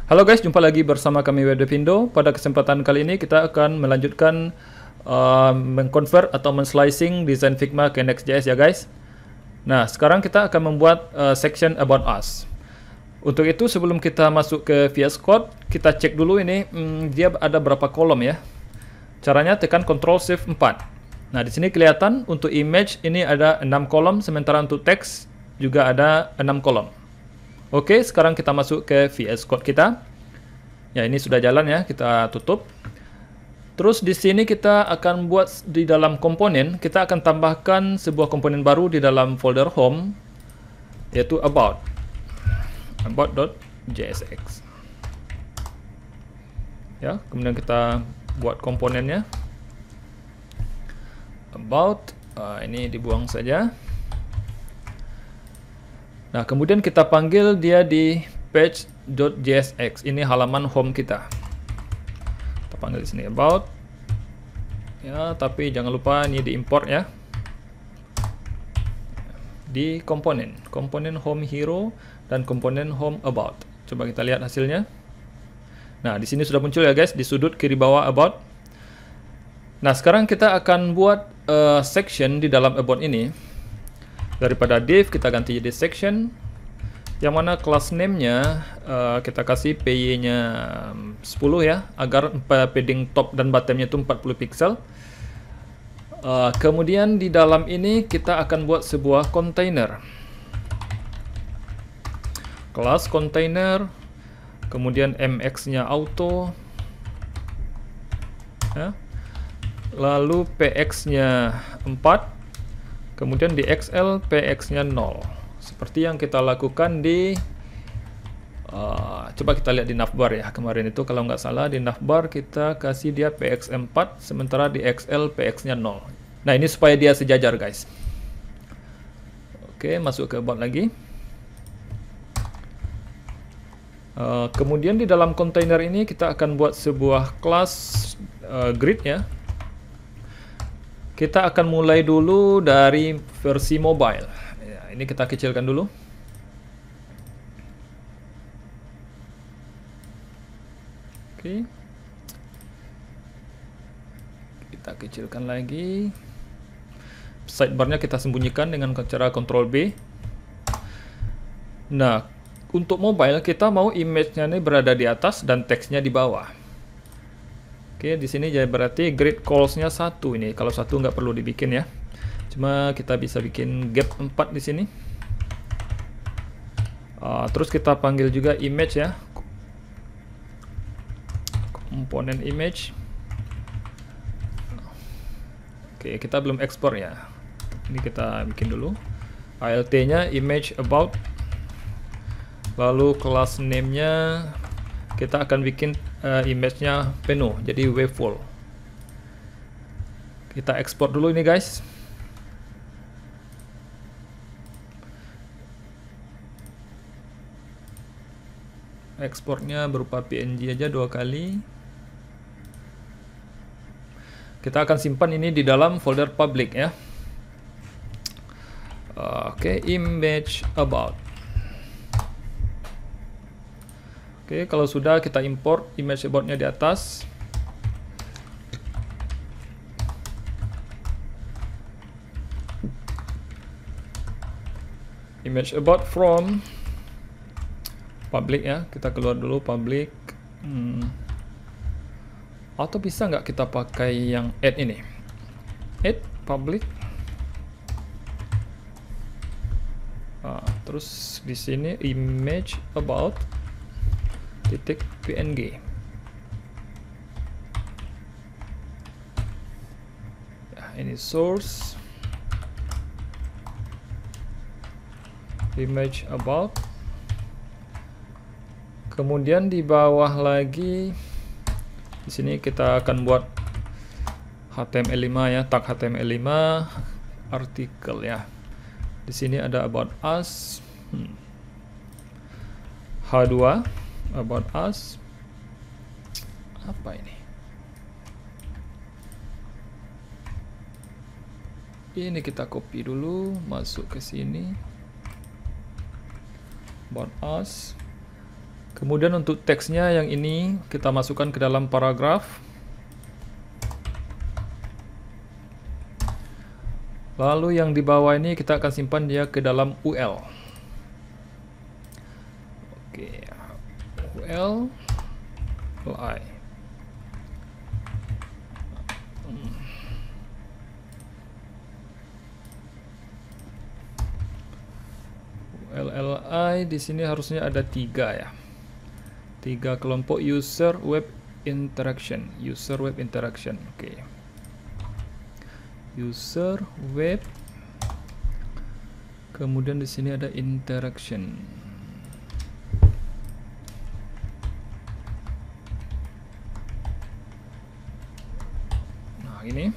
Halo guys, jumpa lagi bersama kami Webdevindo. Pada kesempatan kali ini kita akan melanjutkan mengconvert atau menslicing desain Figma ke Next.js ya guys. Nah, sekarang kita akan membuat section about us. Untuk itu sebelum kita masuk ke VS Code, kita cek dulu ini dia ada berapa kolom ya. Caranya tekan Ctrl Shift 4. Nah, di sini kelihatan untuk image ini ada 6 kolom, sementara untuk teks juga ada 6 kolom. Oke, sekarang kita masuk ke VS Code kita. Ya, ini sudah jalan ya, kita tutup. Terus di sini kita akan buat di dalam komponen, kita akan tambahkan sebuah komponen baru di dalam folder home, yaitu about.jsx. Ya, kemudian kita buat komponennya. About, ini dibuang saja. Nah, kemudian kita panggil dia di page.jsx. Ini halaman home kita. Kita panggil di sini about. Ya, tapi jangan lupa ini diimport ya. Di komponen home hero dan komponen home about. Coba kita lihat hasilnya. Nah, di sini sudah muncul ya guys, di sudut kiri bawah about. Nah, sekarang kita akan buat section di dalam about ini. Daripada div kita ganti jadi section, yang mana class name-nya kita kasih PY-nya 10 ya, agar padding top dan bottom-nya itu 40 pixel. Kemudian di dalam ini kita akan buat sebuah container. Class container, kemudian MX-nya auto, ya. Lalu PX-nya 4. Kemudian di XL PX-nya 0. Seperti yang kita lakukan di coba kita lihat di navbar ya. Kemarin itu kalau nggak salah di navbar kita kasih dia PX4, sementara di XL PX-nya 0. Nah, ini supaya dia sejajar guys. Oke, masuk ke about lagi. Kemudian di dalam container ini kita akan buat sebuah kelas grid ya. Kita akan mulai dulu dari versi mobile. Ya, ini kita kecilkan dulu. Oke. Kita kecilkan lagi. Sidebar-nya kita sembunyikan dengan cara Ctrl B. Nah, untuk mobile kita mau image-nya ini berada di atas dan teksnya di bawah. Oke, di sini jadi berarti grid calls-nya 1 ini. Kalau 1 nggak perlu dibikin ya. Cuma kita bisa bikin gap 4 di sini. Terus kita panggil juga image ya. Komponen image. Oke, kita belum ekspor ya. Ini kita bikin dulu. ALT-nya image about. Lalu class name-nya kita akan bikin image-nya penuh, jadi waveful. Kita ekspor dulu ini guys. Ekspornya berupa PNG aja 2 kali. Kita akan simpan ini di dalam folder public ya. Oke, image about. Oke, kalau sudah kita import image about-nya di atas. Image about from public ya, kita keluar dulu public. Atau bisa nggak kita pakai yang add ini? Add public. Terus di sini image about titik PNG. Ya, ini source image about. Kemudian di bawah lagi di sini kita akan buat HTML5 ya, tag HTML5 artikel ya. Di sini ada about us. H2 about us. Apa ini? Ini kita copy dulu, masuk ke sini. About us. Kemudian untuk teksnya yang ini kita masukkan ke dalam paragraf. Lalu yang di bawah ini kita akan simpan dia ke dalam UL. Oke, UL li. ULLI di sini harusnya ada 3 ya. 3 kelompok user web interaction. User web interaction. Oke. User web. Kemudian di sini ada interaction. Nah, ini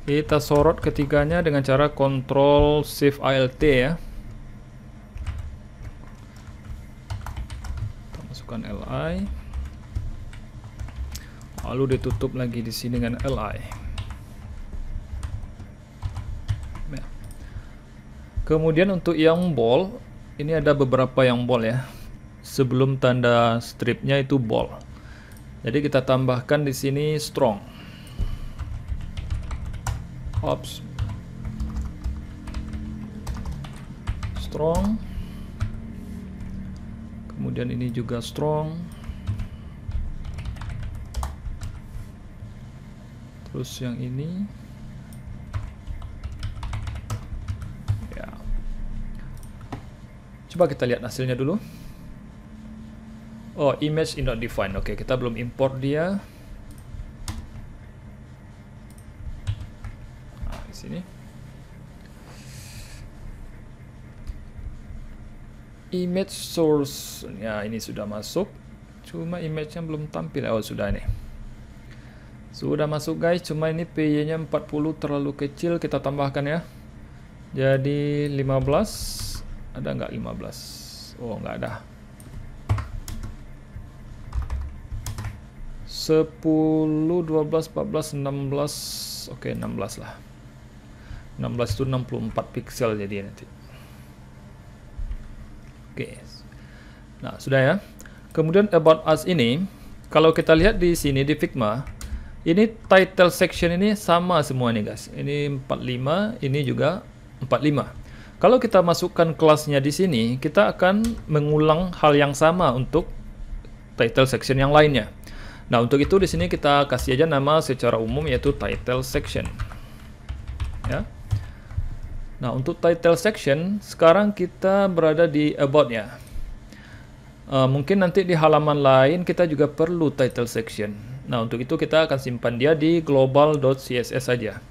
kita sorot ketiganya dengan cara Ctrl Shift Alt ya. Kita masukkan li. Lalu ditutup lagi di sini dengan li. Kemudian untuk yang bold, ini ada beberapa yang bold ya. Sebelum tanda stripnya itu bold. Jadi kita tambahkan di sini strong. Ops. Strong. Kemudian ini juga strong. Terus yang ini. Coba kita lihat hasilnya dulu. Oh, image is not defined. Oke, kita belum import dia. Nah, di sini. Image source. Ya, ini sudah masuk. Cuma image-nya belum tampil. Oh, sudah ini. Sudah masuk guys, cuma ini PY-nya 40 terlalu kecil, kita tambahkan ya. Jadi 15. Ada nggak 15? Oh, nggak ada. 10, 12, 14, 16. Oke, 16 lah. 16 itu 64 pixel jadi nanti. Oke. Nah, sudah ya. Kemudian about us ini, kalau kita lihat di sini di Figma, ini title section ini sama semua nih guys. Ini 45, ini juga 45. Kalau kita masukkan kelasnya di sini, kita akan mengulang hal yang sama untuk title section yang lainnya. Nah, untuk itu di sini kita kasih aja nama secara umum yaitu title section. Ya. Nah, untuk title section sekarang kita berada di about ya. Mungkin nanti di halaman lain kita juga perlu title section. Nah, untuk itu kita akan simpan dia di global.css saja.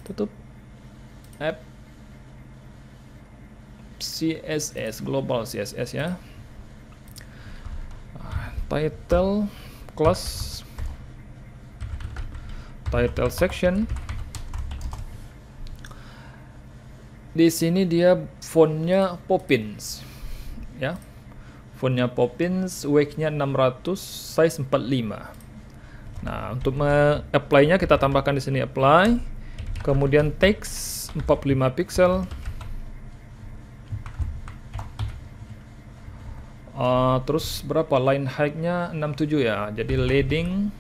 Tutup. App CSS, global CSS ya. Title class, title section. Di sini dia fontnya Poppins ya. Fontnya Poppins, weight-nya 600, size 45. Nah, untuk apply-nya kita tambahkan di sini apply. Kemudian text 45 pixel. Terus berapa line height-nya 67 ya. Jadi leading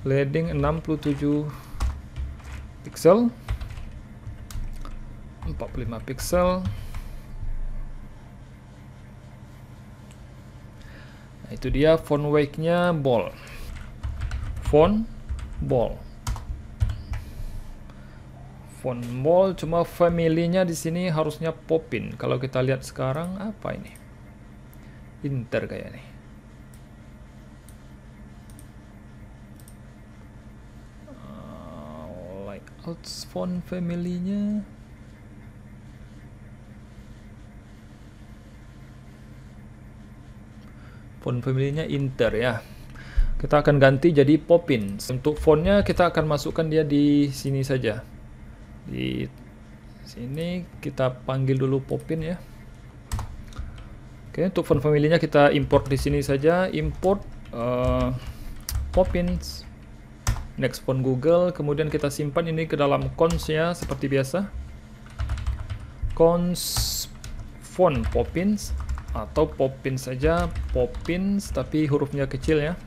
67 pixel. 45 pixel. Nah, itu dia font weight-nya bold. Font bold. Font bold, cuma family-nya di sini harusnya Poppin. Kalau kita lihat sekarang apa ini? Inter kayak nih. Layout font family-nya. Font family-nya Inter ya. Kita akan ganti jadi Poppin. Untuk fontnya kita akan masukkan dia di sini saja. Di sini kita panggil dulu Poppin ya. Oke, untuk font family-nya kita import di sini saja. Import Poppins. Next font Google. Kemudian kita simpan ini ke dalam cons ya, seperti biasa. Cons font Poppins atau Poppins saja, Poppins tapi hurufnya kecil ya.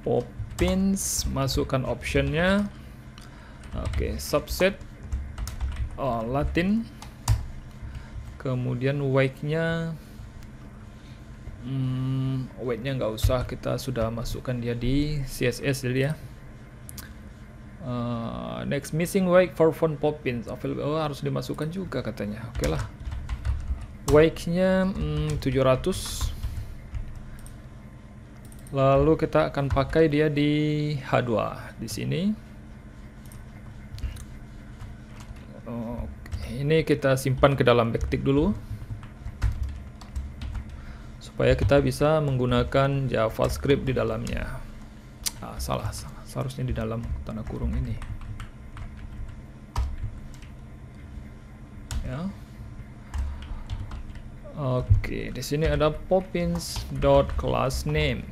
Poppins, masukkan optionnya. Oke, subset Latin. Kemudian weight-nya weight-nya nggak usah, kita sudah masukkan dia di CSS jadi ya. Next, missing weight for font Poppins available. Oh, harus dimasukkan juga katanya. Oke lah. Weight-nya 700. Lalu kita akan pakai dia di H2 di sini. Ini kita simpan ke dalam backtick dulu supaya kita bisa menggunakan JavaScript di dalamnya. Salah, seharusnya di dalam tanda kurung ini ya. Oke, di sini ada poppins.className.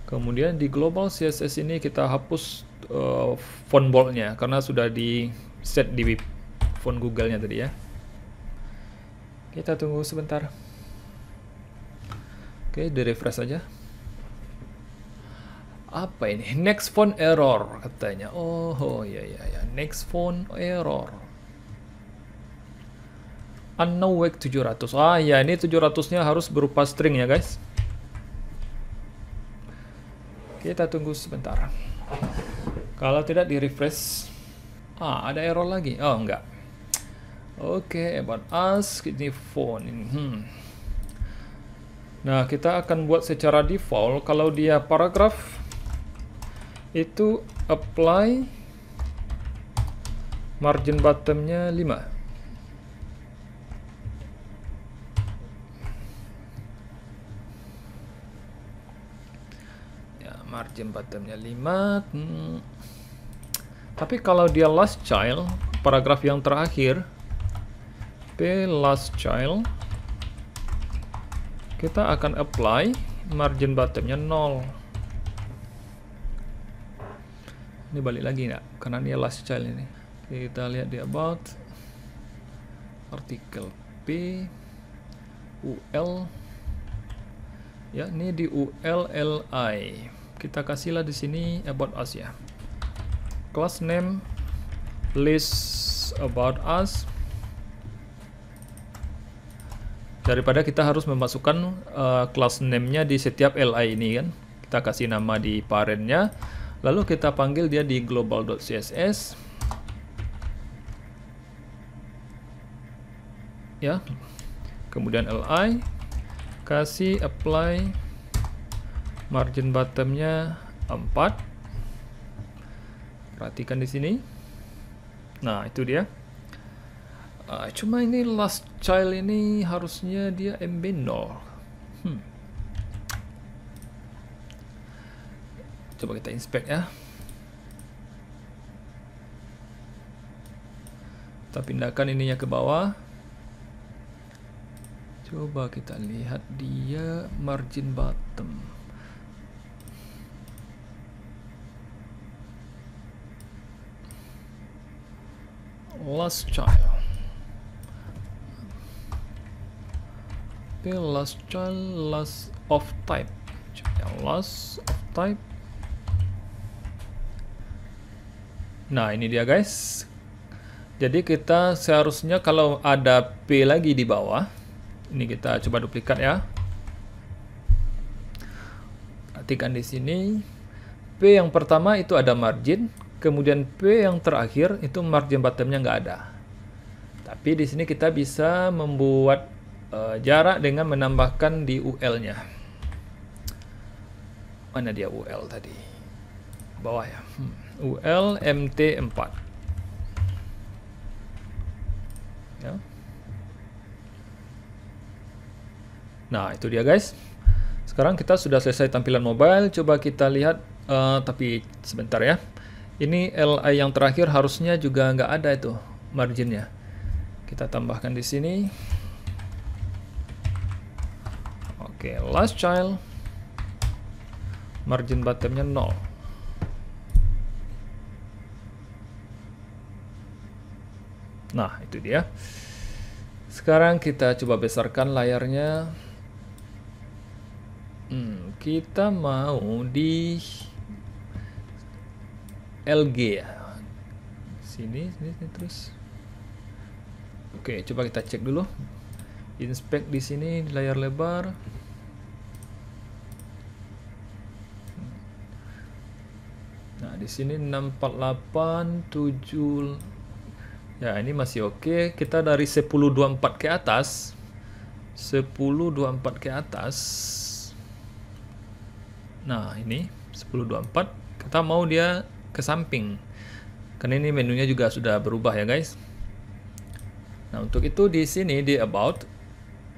Kemudian di global CSS ini kita hapus font boldnya karena sudah di set di font Google-nya tadi ya. Kita tunggu sebentar. Oke, di refresh saja. Apa ini? Next font error katanya. Oh ya, next font error. Unknown weight 700. Ya, ini 700-nya harus berupa string ya guys. Kita tunggu sebentar. Kalau tidak di refresh, ada error lagi. Oh enggak. Oke, about us ini font ini. Nah, kita akan buat secara default. Kalau dia paragraf itu apply margin bottomnya 5. Margin bottomnya 5. Tapi kalau dia last child, paragraf yang terakhir, P last child, kita akan apply margin bottomnya 0. Ini balik lagi nggak? Karena dia last child ini. Kita lihat di about, artikel P, UL, ya ini di ULLI. Kita kasihlah di sini about us ya. Class name list about us. Daripada kita harus memasukkan class name-nya di setiap li ini kan. Kita kasih nama di parent-nya. Lalu kita panggil dia di global.css. Ya. Kemudian li, kasih apply margin bottomnya 4. Perhatikan di sini. Nah, itu dia. Cuma ini last child ini harusnya dia MB0. Coba kita inspect ya. Kita pindahkan ininya ke bawah. Coba kita lihat dia margin bottom. Last child. Okay, last child, last of type. Last of type. Nah, ini dia guys. Jadi kita seharusnya kalau ada P lagi di bawah, ini kita coba duplikat ya. Perhatikan di sini. P yang pertama itu ada margin. Kemudian P yang terakhir itu margin bottomnya nggak ada. Tapi di sini kita bisa membuat jarak dengan menambahkan di UL-nya. Mana dia UL tadi? Bawah ya. UL MT4. Ya. Nah, itu dia guys. Sekarang kita sudah selesai tampilan mobile. Coba kita lihat, tapi sebentar ya. Ini li yang terakhir harusnya juga nggak ada itu marginnya. Kita tambahkan di sini. Oke, last child. Margin bottomnya 0. Nah, itu dia. Sekarang kita coba besarkan layarnya. Kita mau di LG ya. Sini terus. Oke, coba kita cek dulu. Inspect di sini di layar lebar. Nah, di sini 6487. Ya, ini masih oke. Kita dari 1024 ke atas. 1024 ke atas. Nah, ini 1024. Kita mau dia ke samping. Karena ini menunya juga sudah berubah ya, guys. Nah, untuk itu di sini di about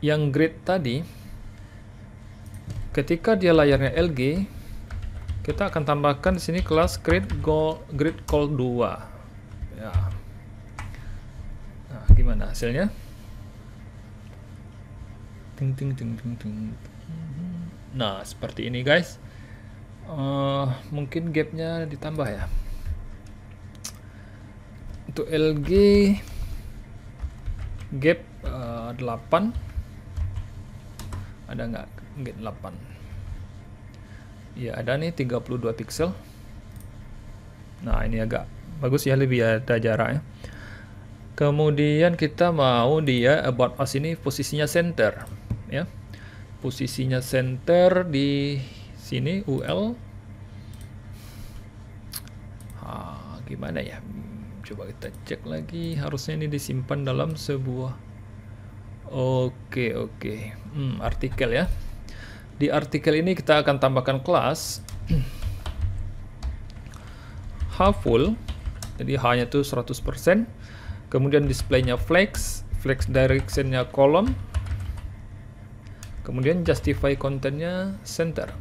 yang grid tadi, ketika dia layarnya LG, kita akan tambahkan di sini kelas grid call 2. Ya. Nah, gimana hasilnya? Ting ting ting ting ting. Nah, seperti ini, guys. Mungkin gapnya ditambah ya. Untuk LG gap 8. Ada nggak gap 8? Ya, ada nih 32 pixel. Nah, ini agak bagus ya, lebih ada jarak ya. Kemudian kita mau dia about us ini posisinya center ya. Posisinya center di sini UL. Gimana ya? Coba kita cek lagi. Harusnya ini disimpan dalam sebuah oke. Artikel ya. Di artikel ini kita akan tambahkan kelas H-full. Jadi H-nya itu 100%. Kemudian displaynya flex directionnya column. Kemudian justify contentnya center.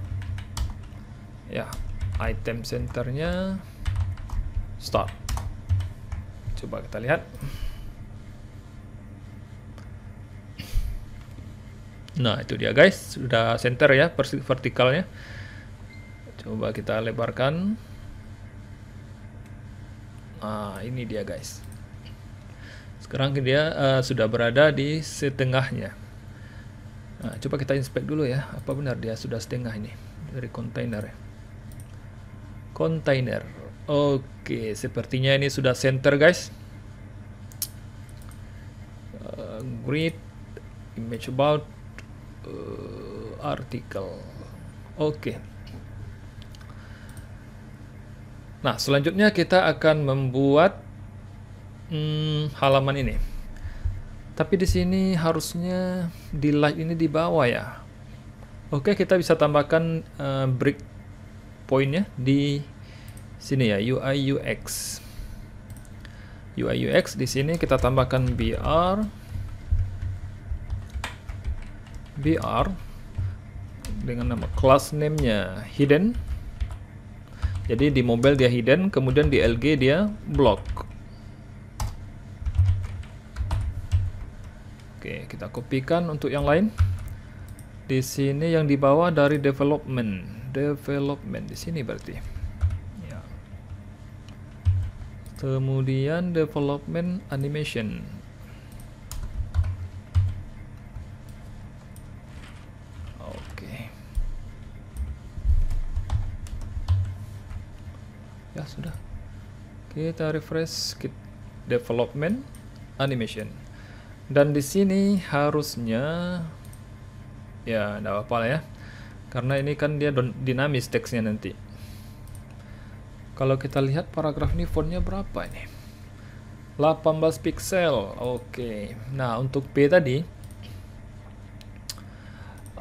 Ya, item centernya start. Coba kita lihat. Nah, itu dia, guys. Sudah center ya vertikalnya. Coba kita lebarkan. Nah, ini dia, guys. Sekarang dia sudah berada di setengahnya. Nah, coba kita inspect dulu ya. Apa benar dia sudah setengah ini dari kontainer ya. Kontainer. Oke, sepertinya ini sudah center, guys. Grid, image about, article. Oke. Nah, selanjutnya kita akan membuat halaman ini. Tapi di sini harusnya di light ini di bawah ya. Oke, kita bisa tambahkan break pointnya di sini ya, UI UX. UI UX di sini kita tambahkan BR dengan nama class name-nya hidden. Jadi di mobile dia hidden, kemudian di LG dia block. Oke, kita kopikan untuk yang lain. Di sini yang di bawah dari development di sini berarti. Ya. Kemudian development animation. Oke. Ya sudah. Kita refresh development animation. Dan di sini harusnya ya enggak apa-apa lah ya. Karena ini kan dia dinamis teksnya nanti. Kalau kita lihat paragraf ini fontnya berapa ini? 18 pixel. Oke. Nah, untuk P tadi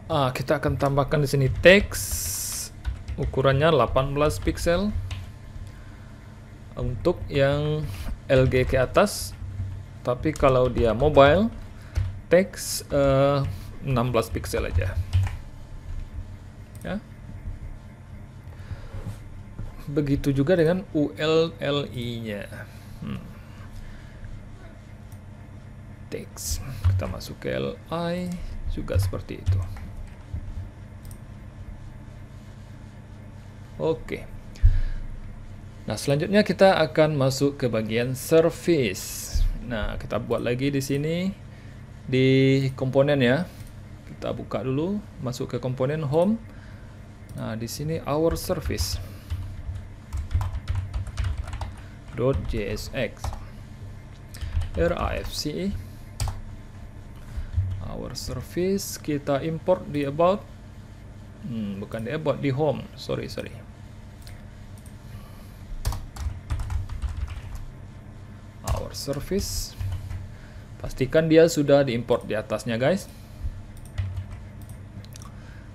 kita akan tambahkan di sini teks ukurannya 18 pixel. Untuk yang LG ke atas. Tapi kalau dia mobile teks 16 pixel aja. Ya. Begitu juga dengan ULLI-nya. Teks kita masuk ke LI juga seperti itu. Oke. Nah, selanjutnya kita akan masuk ke bagian service. Nah, kita buat lagi di sini di komponen ya. Kita buka dulu, masuk ke komponen home. Nah, di sini our service .jsx rafc our service, kita import di about, bukan di about, di home, sorry our service, pastikan dia sudah diimport di atasnya guys.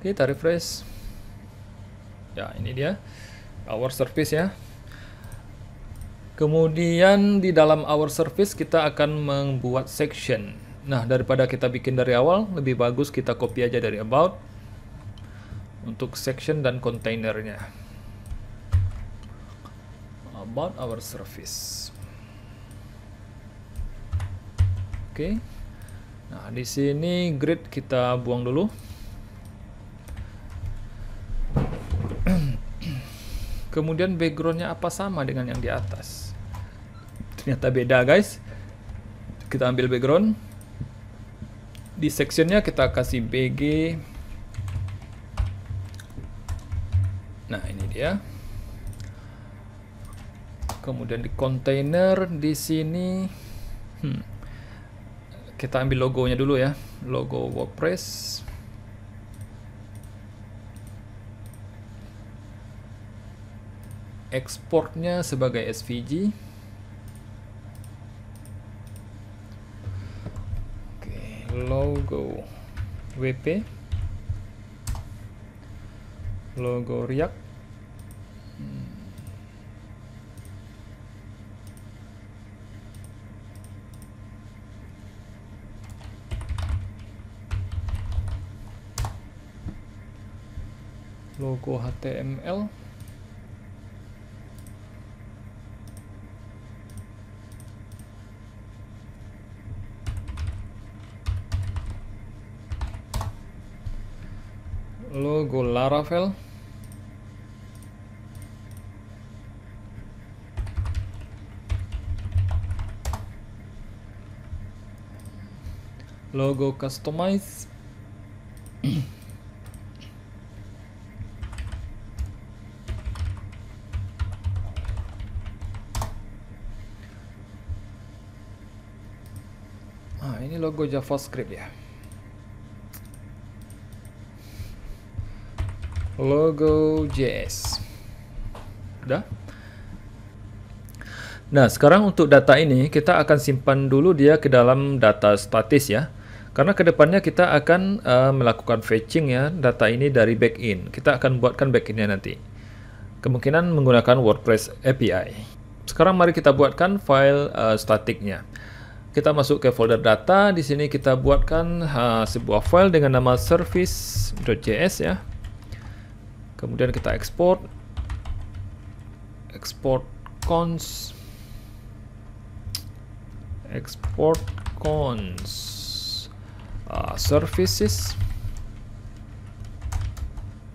Kita refresh. Ya, ini dia our service ya. Kemudian di dalam our service kita akan membuat section. Nah, daripada kita bikin dari awal, lebih bagus kita copy aja dari about untuk section dan kontainernya. About our service. Oke. Nah, di sini grid kita buang dulu. Kemudian backgroundnya apa sama dengan yang di atas? Ternyata beda guys. Kita ambil background. Di sectionnya kita kasih BG. Nah, ini dia. Kemudian di container di sini kita ambil logonya dulu ya. Logo WordPress. Ekspornya sebagai SVG. Oke, logo WP, logo React, logo HTML, logo Laravel, logo Customize, ini logo JavaScript ya. Logo JS. Udah. Nah, sekarang untuk data ini kita akan simpan dulu dia ke dalam data statis ya. Karena kedepannya kita akan melakukan fetching ya data ini dari backend. Kita akan buatkan backendnya nanti. Kemungkinan menggunakan WordPress API. Sekarang mari kita buatkan file statiknya. Kita masuk ke folder data. Di sini kita buatkan sebuah file dengan nama service.js ya. Kemudian kita export cons services.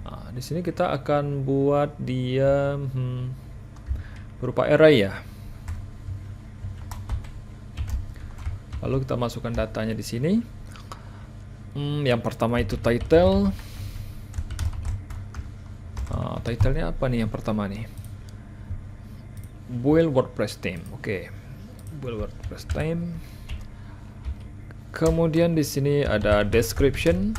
Nah, di sini kita akan buat dia berupa array ya. Lalu kita masukkan datanya di sini. Yang pertama itu title. Title-nya apa nih yang pertama nih? Build WordPress theme. Oke. Build WordPress theme. Kemudian di sini ada description.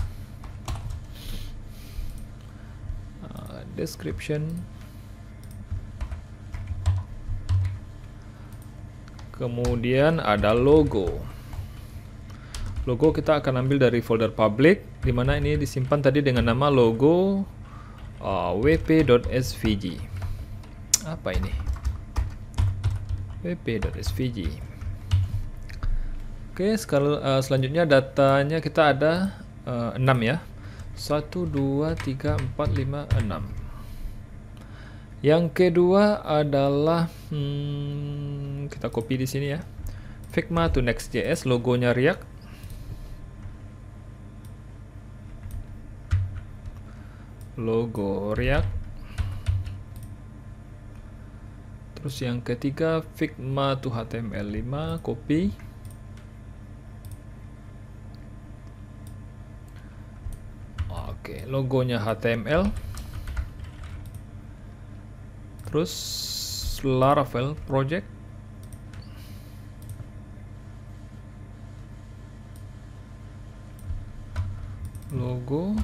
Kemudian ada logo. Logo kita akan ambil dari folder public, di mana ini disimpan tadi dengan nama logo wp.svg. Apa ini? wp.svg. Oke, selanjutnya datanya kita ada 6 ya. 1, 2, 3, 4, 5, 6. Yang kedua adalah kita copy di sini ya. Figma to Next.js, logonya React. Logo React. Terus yang ketiga Figma to HTML5, copy. Oke, logonya HTML. Terus Laravel project. Logo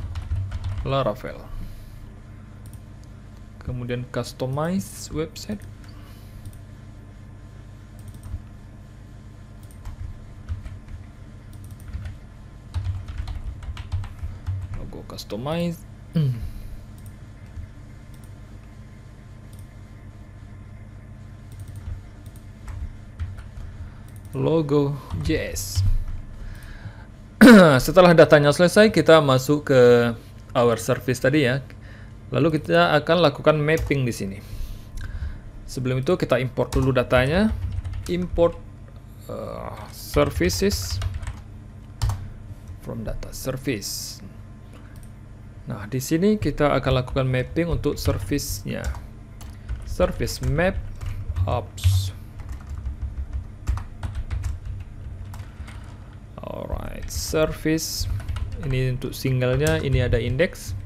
Laravel. Kemudian customize website. Logo customize. Logo JS. Setelah datanya selesai, kita masuk ke our service tadi ya. Lalu kita akan lakukan mapping di sini. Sebelum itu kita import dulu datanya. Import services from data service. Nah, di sini kita akan lakukan mapping untuk service-nya. Service map apps. Alright, service. Ini untuk singlenya, ini ada index.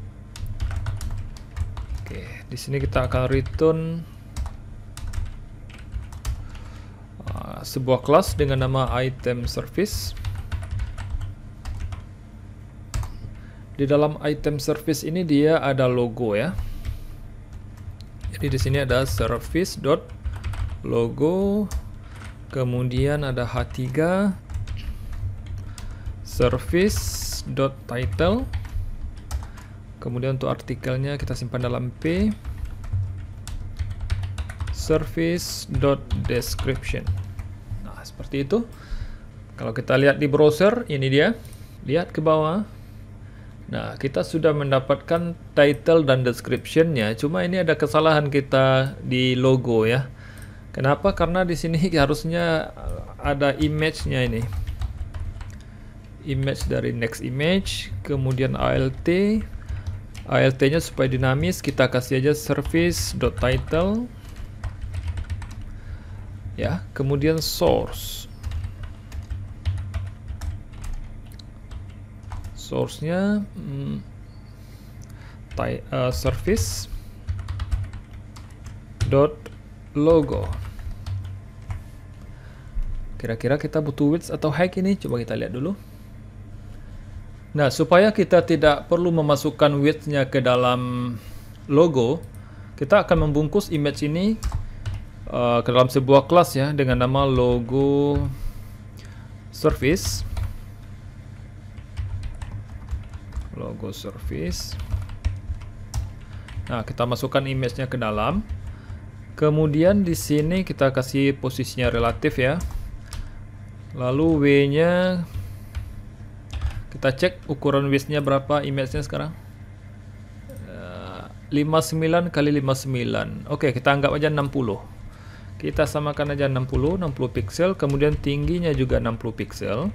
Oke, di sini kita akan return sebuah kelas dengan nama item service. Di dalam item service ini dia ada logo ya. Jadi di sini ada service.logo, kemudian ada H3, service.title, kemudian untuk artikelnya kita simpan dalam P, service.description. Nah, seperti itu. Kalau kita lihat di browser, ini dia. Lihat ke bawah. Nah, kita sudah mendapatkan title dan description-nya. Cuma ini ada kesalahan kita di logo ya. Kenapa? Karena di sini harusnya ada image-nya ini. Image dari next image, kemudian ALT-nya supaya dinamis kita kasih aja service.title ya, kemudian source-nya service.logo. Kira-kira kita butuh width atau height ini? Coba kita lihat dulu. Nah, supaya kita tidak perlu memasukkan width-nya ke dalam logo, kita akan membungkus image ini ke dalam sebuah kelas ya, dengan nama logo service. Logo service. Nah, kita masukkan image-nya ke dalam. Kemudian di sini kita kasih posisinya relatif ya. Lalu W-nya kita cek ukuran width-nya berapa image-nya sekarang. 59 kali 59. Oke, kita anggap aja 60. Kita samakan aja 60 pixel, kemudian tingginya juga 60 pixel.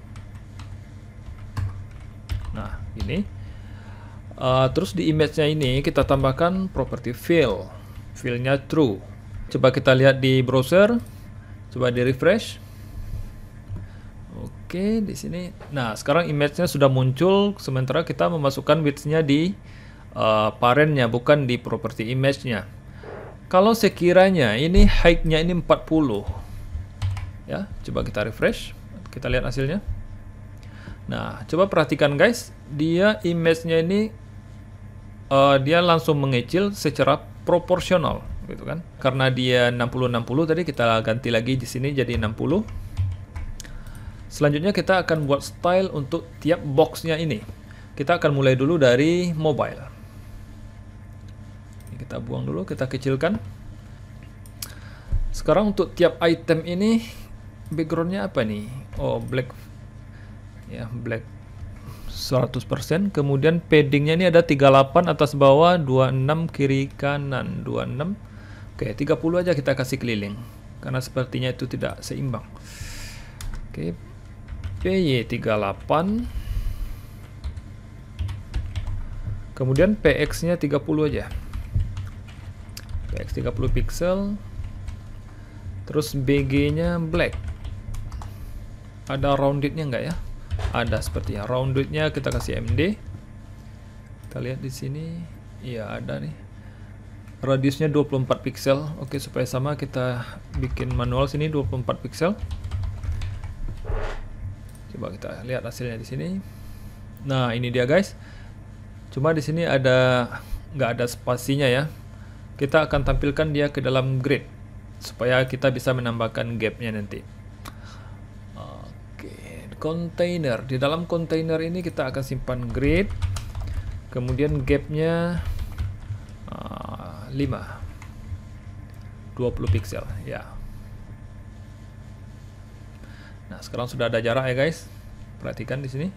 Nah, ini. Terus di image-nya ini kita tambahkan property fill. Fill-nya true. Coba kita lihat di browser. Coba di refresh. Oke, di sini. Nah, sekarang image-nya sudah muncul, sementara kita memasukkan width-nya di parent-nya, bukan di property image-nya. Kalau sekiranya ini height-nya ini 40. Ya, coba kita refresh. Kita lihat hasilnya. Nah, coba perhatikan guys, dia image-nya ini dia langsung mengecil secara proporsional, gitu kan? Karena dia 60-60 tadi kita ganti lagi di sini jadi 60. Selanjutnya kita akan buat style untuk tiap boxnya ini. Kita akan mulai dulu dari mobile. Ini kita buang dulu, kita kecilkan. Sekarang untuk tiap item ini backgroundnya apa nih? Oh, black. Ya, black 100%. Kemudian paddingnya ini ada 38 atas bawah, 26 kiri kanan, 26. Oke, 30 aja kita kasih keliling. Karena sepertinya itu tidak seimbang. Oke. PY38, kemudian PX-nya 30 aja, PX 30 pixel, terus BG-nya black. Ada rounded-nya enggak ya? Ada sepertinya. Rounded-nya kita kasih MD, Kita lihat di sini, iya ada nih. Radiusnya 24 pixel. Oke, supaya sama kita bikin manual sini 24 pixel. Coba kita lihat hasilnya di sini. Nah, ini dia guys. Cuma di sini nggak ada spasinya ya. Kita akan tampilkan dia ke dalam grid supaya kita bisa menambahkan gapnya nanti. Oke, container. Di dalam container ini kita akan simpan grid. Kemudian gapnya 20 pixel ya. Nah, sekarang sudah ada jarak ya guys. Perhatikan di sini.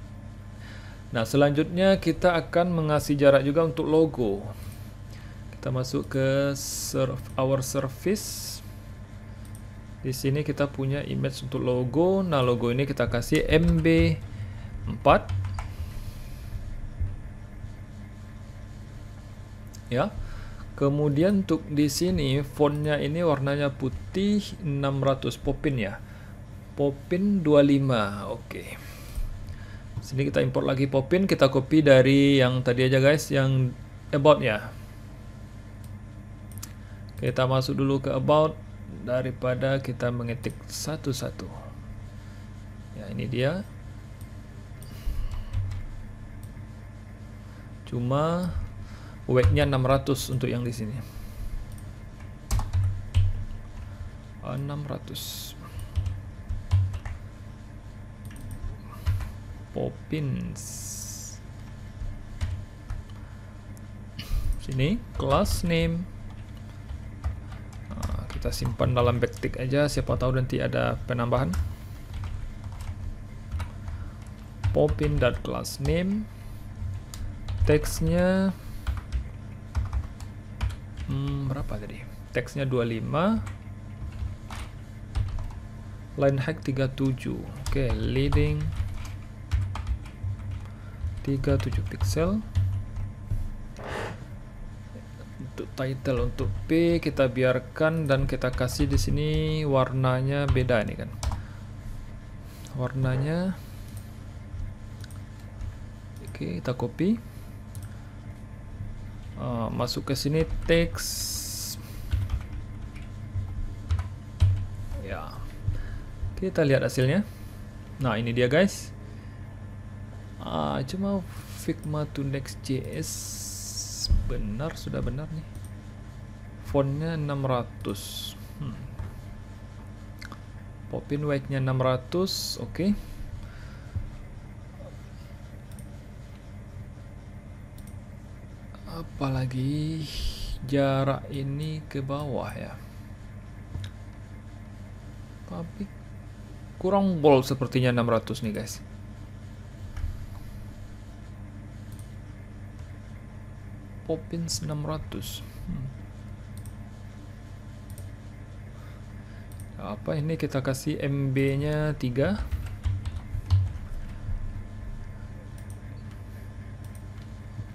Nah, selanjutnya kita akan mengasih jarak juga untuk logo. Kita masuk ke our service. Di sini kita punya image untuk logo. Nah, logo ini kita kasih MB4. Ya. Kemudian untuk di sini fontnya ini warnanya putih 600 Popin ya. Popin 25. Oke. Sini kita import lagi Popin, kita copy dari yang tadi aja guys, yang about ya. Kita masuk dulu ke about daripada kita mengetik satu-satu. Ya, ini dia. Cuma weight-nya 600 untuk yang di sini. 600. Poppins. Sini class name. Nah, kita simpan dalam backtick aja, siapa tahu nanti ada penambahan. Poppin.class name. Teksnya berapa tadi? Teksnya 25. Line height 37. Oke, leading 37 pixel. Untuk title, untuk P kita biarkan dan kita kasih di sini warnanya beda ini kan. Warnanya. Oke, kita copy. Masuk ke sini teks. Ya. Kita lihat hasilnya. Nah, ini dia guys. Cuma Figma to Next.js benar, sudah benar nih. Fontnya 600. Popin weight-nya 600. Oke. Apalagi jarak ini ke bawah ya. Tapi kurang bold sepertinya 600 nih guys. Poppins 600. Apa ini, kita kasih MB-nya 3.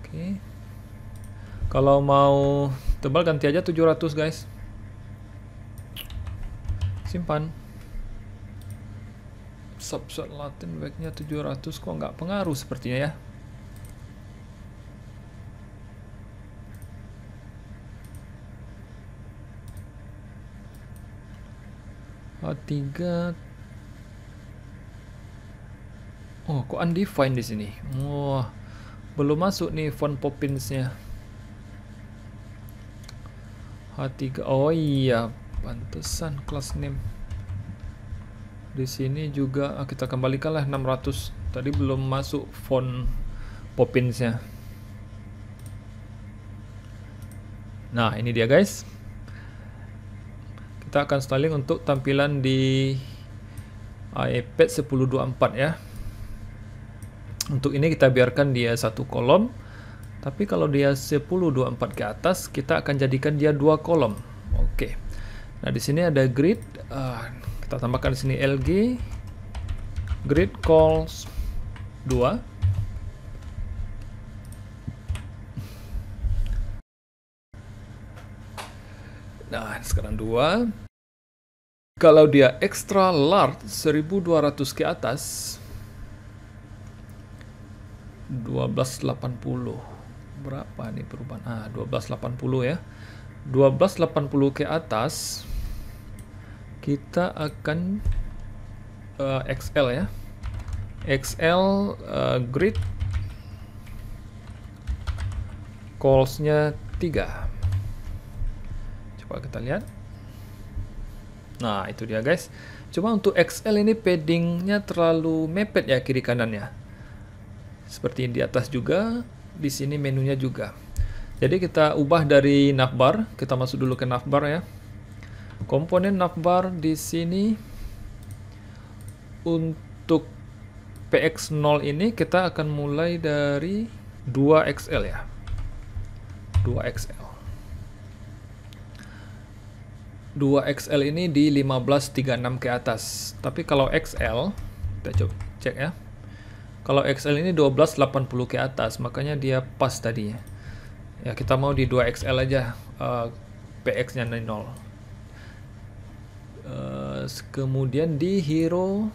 Oke. Kalau mau tebal ganti aja 700 guys. Simpan. Subset Latin backnya 700, kok nggak pengaruh sepertinya ya. A3. Oh, kok undefined di sini? Wah, belum masuk nih font Poppinsnya. H3. Oh iya, pantesan class name. Di sini juga kita kembalikanlah 600. Tadi belum masuk font Poppinsnya. Nah, ini dia guys. Kita akan styling untuk tampilan di iPad 1024 ya. Untuk ini kita biarkan dia satu kolom. Tapi kalau dia 1024 ke atas, kita akan jadikan dia 2 kolom. Oke. Nah, di sini ada grid. Kita tambahkan di sini LG grid calls 2. Nah, sekarang 2. Kalau dia extra large 1200 ke atas 1280. berapa nih perubahan? 1280 ya. 1280 ke atas kita akan XL ya. XL grid calls-nya 3. Coba kita lihat. Nah, itu dia guys. Cuma untuk XL ini paddingnya terlalu mepet ya kiri kanannya. Seperti di atas juga, di sini menunya juga. Jadi kita ubah dari navbar, kita masuk dulu ke navbar ya. Komponen navbar di sini untuk PX0 ini kita akan mulai dari 2XL ya. 2XL. 2XL ini di 1536 ke atas. Tapi kalau XL, kita coba cek ya. Kalau XL ini 1280 ke atas, makanya dia pas tadi. Ya, kita mau di 2XL aja, PX-nya 0. Kemudian di hero,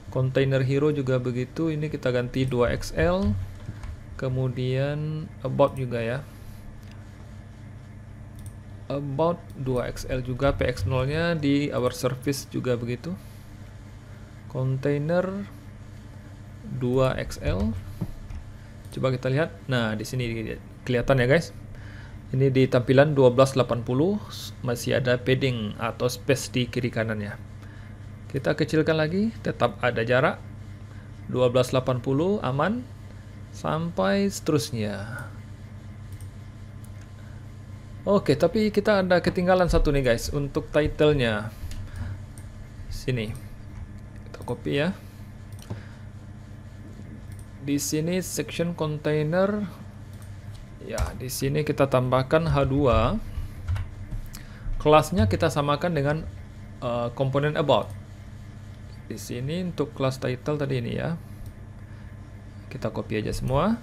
container hero juga begitu. Ini kita ganti 2XL. Kemudian about juga ya. About 2XL juga, PX0-nya di our service juga begitu. Container 2XL. Coba kita lihat. Nah, di sini kelihatan ya guys. Ini di tampilan 1280 masih ada padding atau space di kiri kanannya. Kita kecilkan lagi, tetap ada jarak. 1280 aman sampai seterusnya. Oke, tapi kita ada ketinggalan satu nih guys untuk title-nya. Sini. Kita copy ya. Di sini section container. Ya, di sini kita tambahkan H2. Kelasnya kita samakan dengan komponen about. Di sini untuk kelas title tadi ini ya. Kita copy aja semua.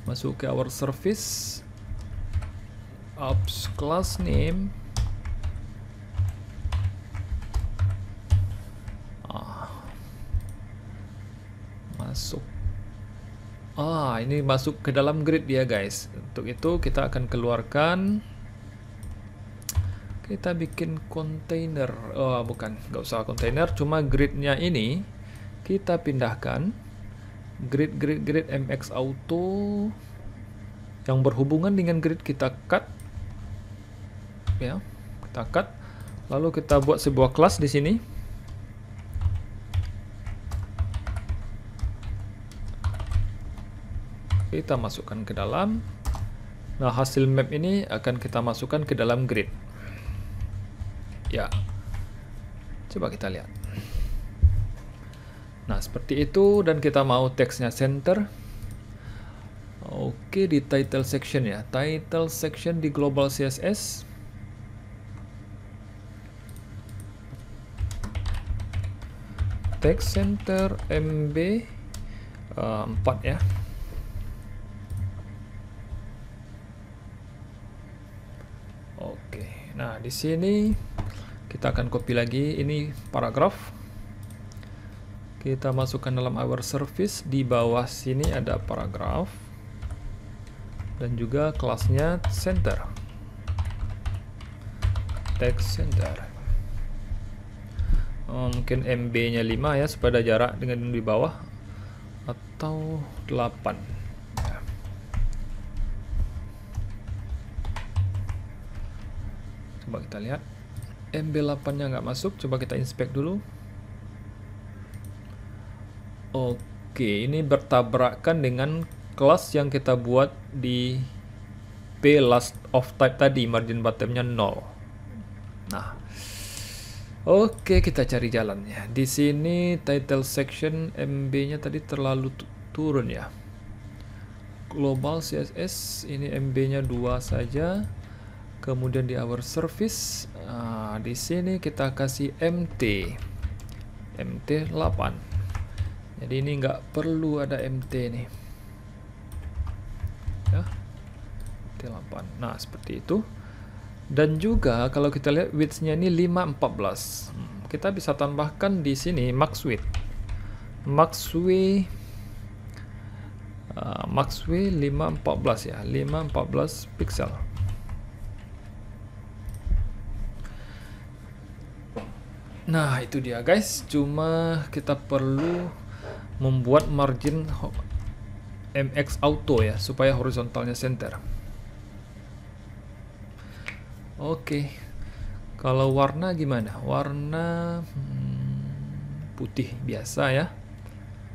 Masuk ke our service. Apps class name. Masuk. Ini masuk ke dalam grid ya guys. Untuk itu kita akan keluarkan. Kita bikin container. Bukan, nggak usah container. Cuma gridnya ini kita pindahkan. Grid MX Auto yang berhubungan dengan grid kita cut. Ya, kita cut. Lalu kita buat sebuah kelas di sini. Kita masukkan ke dalam. Nah, hasil map ini akan kita masukkan ke dalam grid. Ya. Coba kita lihat. Nah, seperti itu, dan kita mau teksnya center. Oke, di title section ya. Title section di global CSS. Text center MB 4 ya. Oke. Nah, di sini kita akan copy lagi ini paragraf. Kita masukkan dalam our service. Di bawah sini ada paragraf. Dan juga kelasnya center. Text center. Mungkin MB-nya 5 ya, supaya ada jarak dengan di bawah. Atau 8. Ya. Coba kita lihat. MB8-nya nggak masuk. Coba kita inspect dulu. Oke, ini bertabrakan dengan kelas yang kita buat di P last of type tadi, margin bottomnya 0. Nah, oke, kita cari jalannya. Di sini title section MB-nya tadi terlalu turun ya. Global CSS ini MB-nya 2 saja. Kemudian di our service, di sini kita kasih MT 8. Jadi ini nggak perlu ada MT nih. Ya, MT8. Nah, seperti itu. Dan juga kalau kita lihat width-nya ini 514. Kita bisa tambahkan di sini max width. Max width Maxway 514 ya, 514 pixel. Nah, itu dia guys, cuma kita perlu membuat margin MX Auto ya, supaya horizontalnya center. Oke. Kalau warna gimana? Warna putih biasa ya.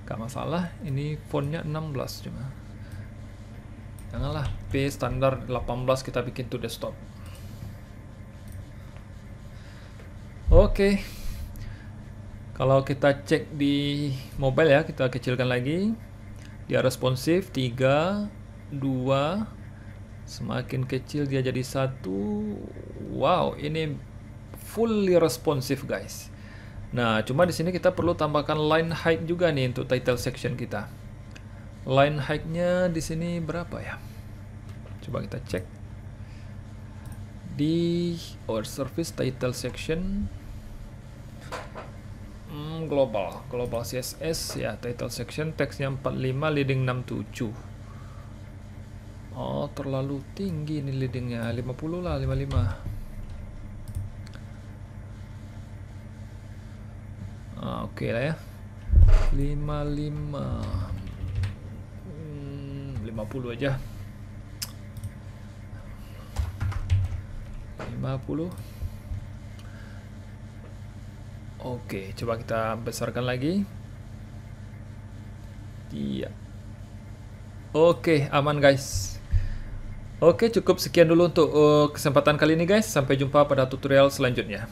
Gak masalah, ini fontnya 16 cuma. Janganlah P standar 18 kita bikin to desktop. Oke. Kalau kita cek di mobile ya, kita kecilkan lagi. Dia responsif 3, 2, semakin kecil dia jadi 1. Wow, ini fully responsive guys. Nah, cuma di sini kita perlu tambahkan line height juga nih untuk title section kita. Line height-nya di sini berapa ya? Coba kita cek. Di our service title section global CSS ya, title section teksnya 45, leading 67. Oh, terlalu tinggi nih leadingnya, 50 lah, 55. Oke lah ya, 55, 50 aja, 50. Oke, coba kita besarkan lagi. Iya. Oke, aman guys. Oke, cukup sekian dulu untuk kesempatan kali ini guys. Sampai jumpa pada tutorial selanjutnya.